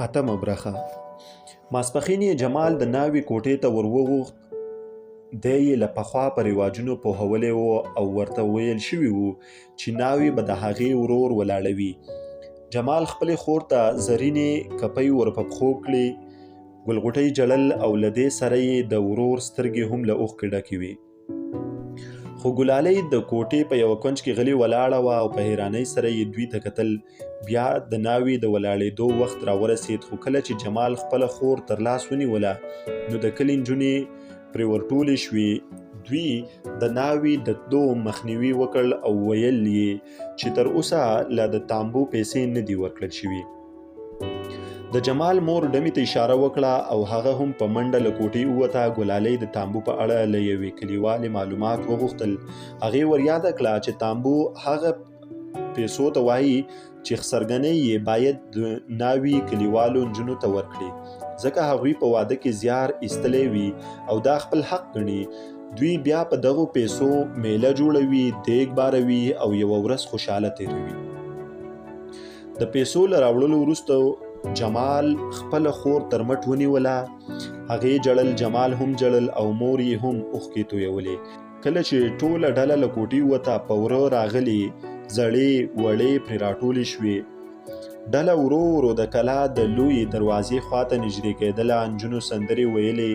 اتمه برخه. ماسپښین یې جمال د ناوې کوټې ته ور وغوښت. دی یې له پخوا په رواجونو پوهولی و او ورته ویل شوي وو چې ناوې به د هغې ورور ولاړوي. جمال خپلې خور ته زرینې کپۍ ور په پښو کړې. ګلغوټۍ جړل او له دې سره یې د ورور سترګې هم له اوښکې ډکې وې. خو ګلالۍ د کوټې په یوه کونج کې غلې ولاړه وه او په حیرانۍ سره یې دوی ته کتل. بیا د ناوې د ولاړېدو وخت راورسېد، خو کله چې جمال خپله خور تر لاس ونیوله نو د کلي نجونې پرې ورټولې شوې. دوی د ناوې د تلو مخنیوي وکړ او ویل یې چې تر اوسه لا د تامبو پیسې نه دي ورکړل شوي. د جمال مور ډمې ته اشاره وکړه او هغه هم په منډه له کوټې ووته. ګلالۍ د تامبو په اړه له یوې کلیوالې معلومات وغوښتل. هغې ور یاده کړه چې تامبو هغه پیسو ته وایي چې خسرګنۍ یې باید د ناوې کلیوالو نجونو ته ورکړي، ځکه هغوی په واده کې زیار ایستلی وي او دا خپل حق ګڼي. دوی بیا په دغو پیسو میله جوړوي، دیګ باروي او یوه ورځ خوشحاله تیروي. د پیسو له راوړلو وروسته جمال خپله خور تر مټ ونیوله. هغې جړل، جمال هم جړل او مور یې هم اوښکې تویولې. کله چې ټوله ډله له کوټې وته، په وره راغلې زړې وړې پرې راټولې شوې. ډله ورو ورو د کلا د لویې دروازې خواته نږدې کېدله. نجونو سندرې ویلې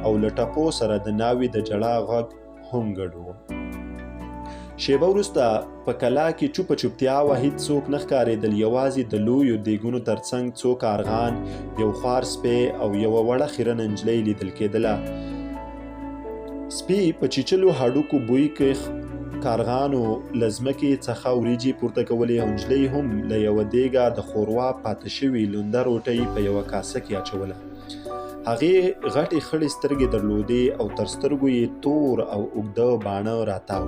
او له ټپو سره د ناوې د ژړا غږ هم ګډ و. شیبه وروسته په کلا کې چوپه چوپتیا وه. هیڅ څوک نه ښکارېدل. یوازې د لویو دیګونو ترڅنګ څو کارغان، یو خوار سپی او یوه وړه خیرنه نجلۍ لیدل کېدله. سپي په چیچلو هډوکو بوی کې کارغانو له ځمکې څخه وریجې پورته کولې او نجلۍ هم له یوه دیګه د ښوروا پاته شوي لونده روټۍ په یوه کاسه کې اچوله. هغې غټې خړې سترګې درلودې او تر سترګو یې تور او اوږده باڼه راتاو.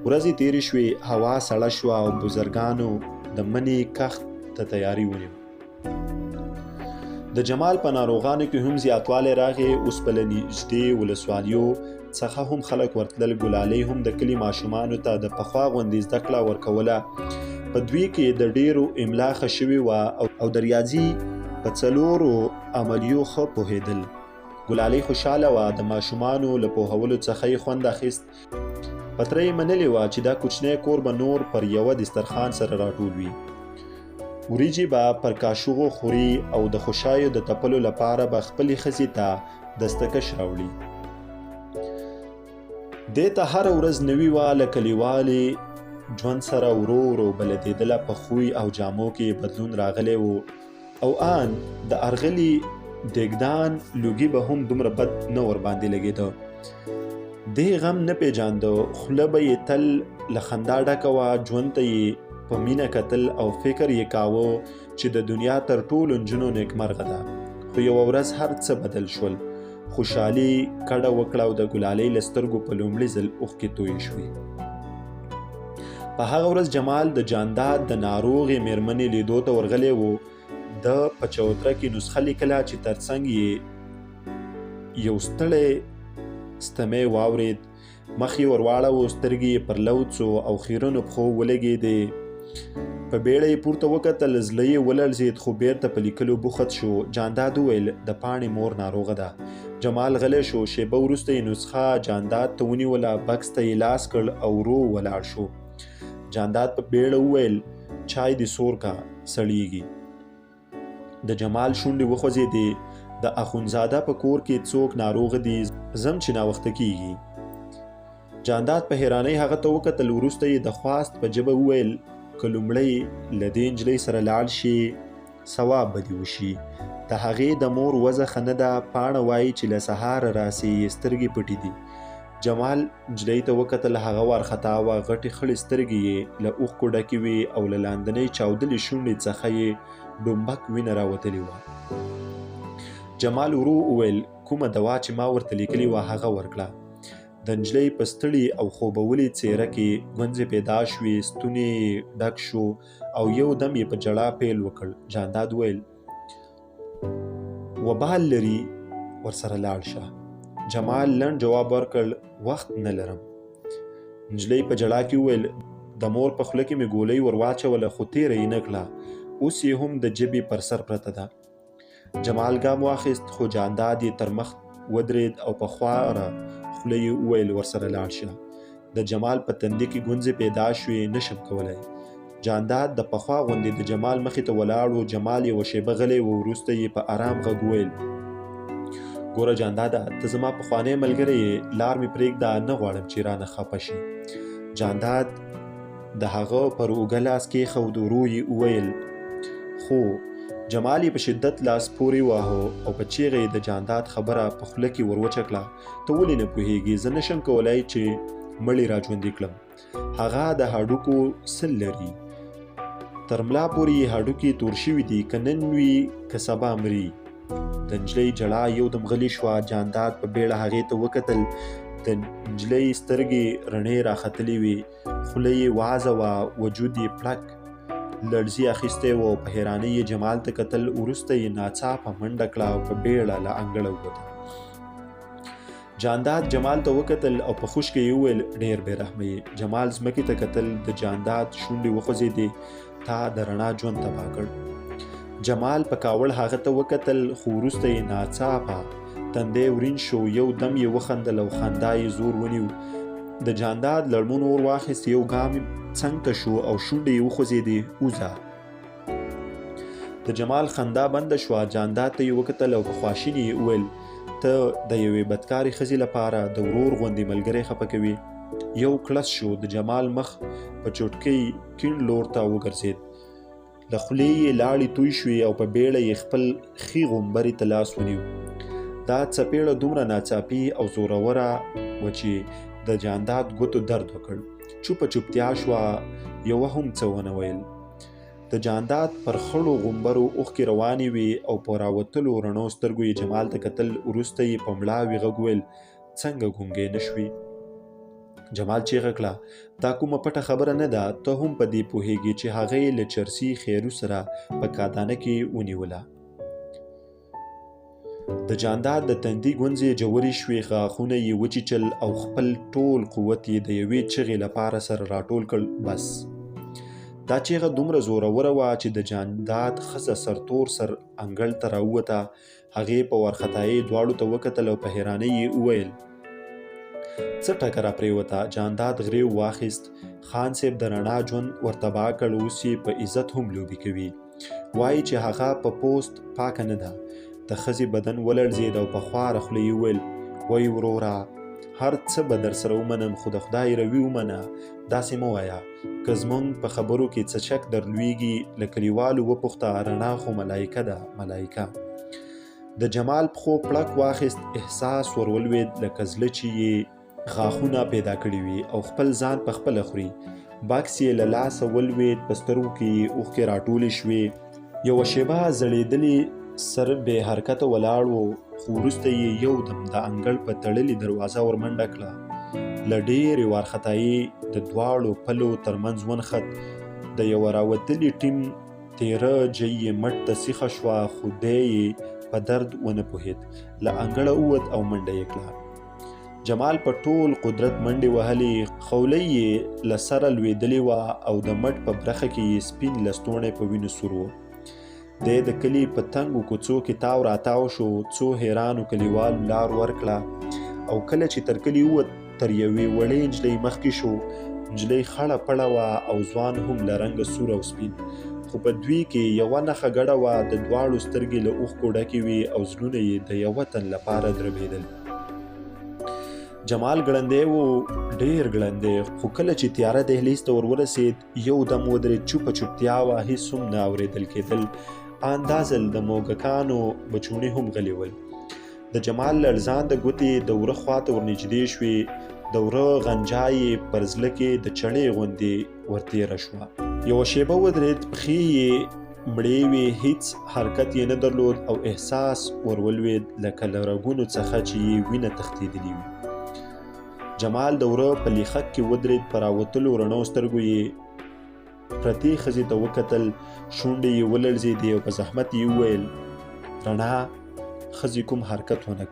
ورځې تېرې شوې، هوا سړه شوه او بزرګانو د مني کښت ته تیاري ونیوه. د جمال په ناروغانو کې هم زیاتوالی راغی. اوس په له نږدې ولسوالیو څخه هم خلک ورتلل. ګلالۍ هم د کلي ماشومانو ته د پخوا غوندې زده کړه ورکوله. په دوی کې د ډېرو املا ښه شوې وه او د ریاضي په 4 عملیو ښه پوهېدل. ګلالۍ خوشحاله وه. د ماشومانو له پوهولو څخه یې خوند اخیست. پتره یې منلې وه چې دا کوچنی کور به نور پر یوه دسترخوان سره راټول وي. وریجې به پر کاشوغو خوري او د خوشایو د تپلو لپاره به خپلې ښځې ته دستکش راوړي. دې ته هره ورځ نوي وه. له کلیوالي ژوند سره ورو ورو بلدېدله. په خوی او جامو کې بدلون راغلی و او آن د ارغلي دیګدان لوګي به هم دومره بد نه ورباندې لګېده. دې غم نه پیژانده. خوله به یې تل له خندا ډکه وه. ژوند ته یې په مینه کتل او فکر یې کاوه چې د دنیا تر ټولو نجونو نیکمرغه ده. خو یوه ورځ هر څه بدل شول. خوشحالي کډه وکړه او د ګلالۍ له سترګو په لومړي ځل اوښکې تویې شوې. په هغه ورځ جمال د جانداد د ناروغې مېرمنې لیدو ته ورغلی و. ده په چوتره کې نسخه لیکله چې ترڅنګ یې یو ستړی ستمی واورېد. مخ یې ور واړاوه، سترګې یې پر لوڅو او خیرنو پښو ولګېدې. په بیړه یې پورته وکتل، زړه یې ولړزېد، خو بیرته په لیکلو بوخت شو. جانداد وویل د پاڼې مور ناروغه ده. جمال غلی شو. شیبه وروسته یې نسخه جانداد ته ونیوله، بکس ته یې لاس کړ او ورو ولاړ شو. جانداد په بیړه وویل چای دې سور کا، سړیږي. د جمال شونډې وخوځېدې. د اخونزاده په کور کې څوک ناروغ دي؟ زم چې ناوخته کیږي. جانداد په حیرانۍ هغه ته وکتل. وروسته یې د خواست په ژبه وویل که لومړی له دې نجلۍ سره لاړ شي ثواب به دې وشي. د هغې د مور وضع ښه نه ده. پاڼه وایي چې له سهاره راسي، سترګې پټې دي. جمال نجلۍ ته وکتل. هغه وارخطا وه. غټې خړې سترګې یې له اوښکو ډکې وې او له لاندنۍ چاودلې شونډې څخه یې ډومبک وینه راوتلې وه. جمال ورو وویل کومه دوا چې ما ورته لیکلې وه هغه ورکړه. د نجلۍ په ستړي او خوبولې څېره کې ګونځې پیدا شوې. ستونی یې ډک شو او یو دم یې په ژړا پیل وکړ. جانداد وویل وبال لري، ورسره لاړ شه. جمال لنډ جواب ورکړ وخت نه لرم. نجلۍ په ژړا کې وویل د مور په خوله کې مې ګولۍ ور واچوله خو تېره یې نه کړه. اوس یې هم د ژبې پر سر پرته ده. جمال ګام واخیست خو جانداد یې تر مخ ودرېد او په خواره خوله یې وویل ورسره لاړ شه. د جمال په تندي کې ګونځې پیدا شوې، نشم کولی. جانداد د پخوا غوندې د جمال مخې ته ولاړ و. جمال یوه شیبه غلی و، وروسته یې په آرام غږ وویل: ګوره جانداده، ته زما پخوانی ملګری یې، لار مې پرېږده، نه غواړم چې رانه خفه شي. جانداد د هغه پر اوږه لاس کېښود، ورو یې وویل: خو جمال یې په شدت لاس پورې واهه او په چیغه یې د جانداد خبره په خوله کې وروچه کړه: ته ولې نه پوهېږې؟ زه نشم کولی چې مړی را ژوندي کړم. هغه د هډوکو سل لري، تر ملا پورې یې هډوکي تور شوي دي، که نن وي که سبا مري. د نجلۍ ژړا یودم غلې شوه. جانداد په بیړه هغې ته وکتل. د نجلۍ سترګې رڼې راختلې وې، خوله یې وازه وه، وجود یې پړک لړزي اخیستی و. په حیرانۍ یې جمال ته کتل، وروسته یې ناڅاپه منډه کړه او په بیړه له انګړه ووته. جانداد جمال ته وکتل او په خوشکې یې وویل: ډېر بې رحمه یې. جمال ځمکې ته کتل. د جانداد شونډې وخوځېدې. تا د رڼا ژوند تباه کړ. جمال په کاوړ هغه ته وکتل، خو وروسته یې ناڅاپه تندی ورین شو. یو دم یې وخندل او خندا یې زور ونیو. د جانداد لړمون اور واخیست، یو ګام څنګ ته شو او شونډې یې وخوځېدې: اوځه. د جمال خندا بنده شوه. جانداد ته یې وکتل او په خواشیني یې وویل: ته د یوې بدکارې ښځې لپاره د ورور غوندې ملګری خفه کوي. یو کړس شو. د جمال مخ په چوټکۍ کیڼ لور ته وګرځېد. له خولې یې لاړې توی شوې او په بیړه یې خپل ښي غومبري ته لاس ونیو. دا څپېړه دومره ناڅاپي او زوروره وه چې د جانداد ګوتو درد وکړ. چوپه چوپتیا شوه، یوه هم څه ونه ویل. د جانداد پر خړو غومبرو اوښکې روانې وې او په راوتلو رڼو سترګو یې جمال ته کتل. وروسته یې په مړاوي غږ وویل: څنګه ګونګی نه شوې؟ جمال چیغه کړه: دا کومه پټه خبره نه ده، ته هم په دې پوهېږې چې هغه یې له چرسي خیرو سره په کادانه کې ونیوله. د جانداد د تندي ګونځې جوړې شوې، غاښونه یې وچیچل او خپل ټول قوت یې د یوې چغې لپاره سره راټول کړ. بس. دا چیغه دومره زوروره وه چې د جانداد ښځه سرتور سر انګړ ته راووته. هغې په وارخطایۍ دواړو ته وکتل او په حیرانۍ یې وویل: څه ټکه را پرېوته؟ جانداد غریو واخیست. خان صاحب د رڼا ژوند ورتباه کړ، اوس یې په عزت هم لوبې کوي. وایي چې هغه په پوست پاکه نه ده. د ښځې بدن ولړزېد او په خواره خوله یې وویل: وایي وروره، هر څه به در سره ومنم، خو د خدای روي ومنه. داسې مه وایه. که زموږ په خبرو کې څه شک در لویږي، له کلیوالو وپوښته، رڼا خو ملایکه ده، ملایکه. د جمال پښو پړک واخیست. احساس ورولوید لکه زړه چې یې غاښونه پیدا کړي وي او خپل ځان په خپله خوري. بکس یې له لاسه ولوید. په سترګو کې یې اوښکې راټولې شوې. یوه شیبه زړېدلې سر بې حرکته ولاړ و، خو وروسته یې یو دم د انګړ په تړلې دروازه ورمنډه کړه. له ډېرې وارخطایۍ د دواړو پلو ترمنځ ونښت. د یوه راوتلي ټیم تیره جۍ یې مټ ته سیخه شوه، خو دی یې په درد ونه پوهېد. له انګړه ووت او منډه یې کړه. جمال په ټول قدرت منډې وهلې. خولۍ یې له سره لوېدلې وه او د مټ په برخه کې یې سپین لستوڼی په وینو سور و. دی د کلي په تنګو کوڅو کې تاو راتاو شو. څو حیرانو کلیوالو لار ورکړه او کله چې تر کلي ووت، تر یوې وړې نجلۍ مخکې شو. نجلۍ خړه پړه وه او ځوان هم له رنګه سور او سپین، خو په دوی کې یوه نښه ګډه وه. د دواړو سترګې له اوښکو ډکې وې او زړونه یې د یوه تن لپاره دربېدل. جمال ګړندی و، ډېر ګړندی، خو کله چې تیاره دهلیز ته ورورسېد، یو دم ودرېد. چوپه چوپتیا وه، هېڅ هم نه اورېدل کېدل. ان دا ځل د موږکانو بچوڼې هم غلي ول. د جمال لړزانده ګوتې د وره خواته ورنږدې شوې. د وره غنجا یې پر زړه کې د چړې غوندې ورتېره شوه. یوه شیبه ودرېد. پښې یې مړې وې، هېڅ حرکت یې نه درلود او احساس ورولوېد لکه له رګونو څخه چې یې وینه تښتېدلې وي. جمال د وره په لیخک کې ودرېد. په راوتلو رڼو سترګو یې پرتې ښځې ته وکتل. شونډې یې ولړزېدې او په زحمت یې وویل: رڼا. ښځې کوم حرکت ونه کړ.